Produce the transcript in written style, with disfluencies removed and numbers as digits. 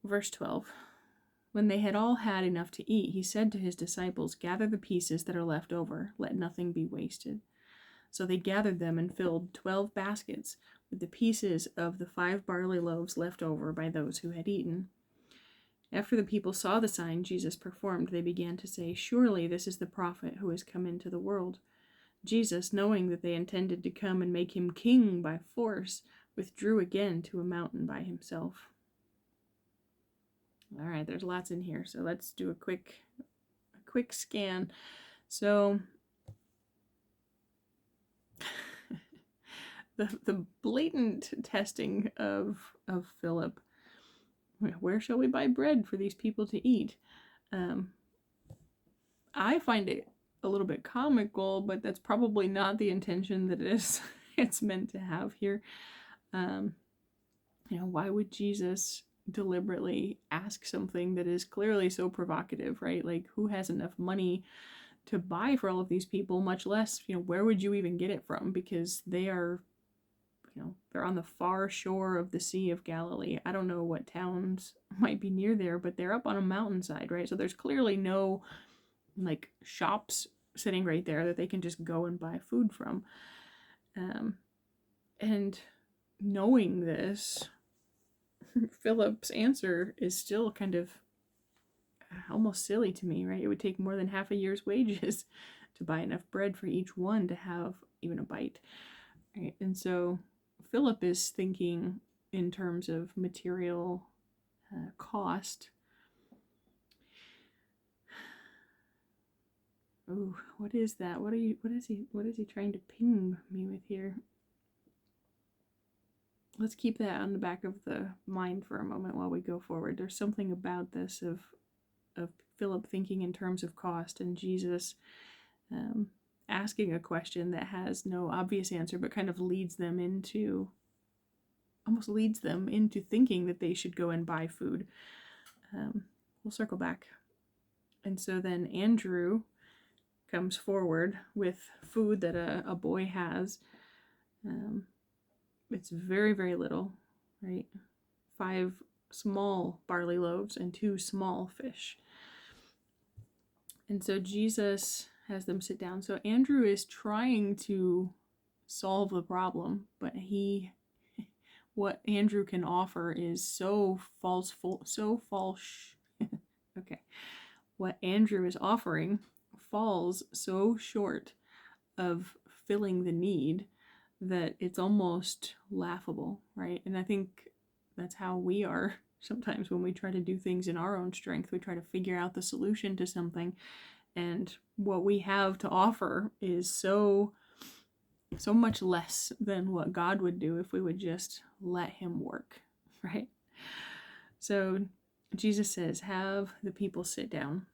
Verse 12. When they had all had enough to eat, he said to his disciples, "Gather the pieces that are left over. Let nothing be wasted." So they gathered them and filled 12 baskets with the pieces of the 5 barley loaves left over by those who had eaten. After the people saw the sign Jesus performed, they began to say, "Surely this is the prophet who has come into the world." Jesus, knowing that they intended to come and make him king by force, withdrew again to a mountain by himself. All right, there's lots in here, so let's do a quick scan. So the blatant testing of Philip. Where shall we buy bread for these people to eat? I find it a little bit comical, but that's probably not the intention that it's meant to have here. Why would Jesus deliberately ask something that is clearly so provocative, right? Like, who has enough money to buy for all of these people, much less, where would you even get it from? Because they are, they're on the far shore of the Sea of Galilee. I don't know what towns might be near there, but they're up on a mountainside, right? So there's clearly no, like, shops sitting right there that they can just go and buy food from. And knowing this, Philip's answer is still kind of almost silly to me, right? It would take more than half a year's wages to buy enough bread for each one to have even a bite, right? And so Philip is thinking in terms of material cost. Oh, what is that? What is he trying to ping me with here? Let's keep that on the back of the mind for a moment while we go forward. There's something about this of Philip thinking in terms of cost, and Jesus asking a question that has no obvious answer, but kind of leads them into thinking that they should go and buy food. We'll circle back. And so then Andrew comes forward with food that a boy has. It's very, very little, right? 5 small barley loaves and 2 small fish. And so Jesus has them sit down. So Andrew is trying to solve the problem, but what Andrew can offer is so false. Okay. What Andrew is offering falls so short of filling the need that it's almost laughable, right? And I think that's how we are sometimes when we try to do things in our own strength. We try to figure out the solution to something, and what we have to offer is so much less than what God would do if we would just let him work, right? So Jesus says, "Have the people sit down."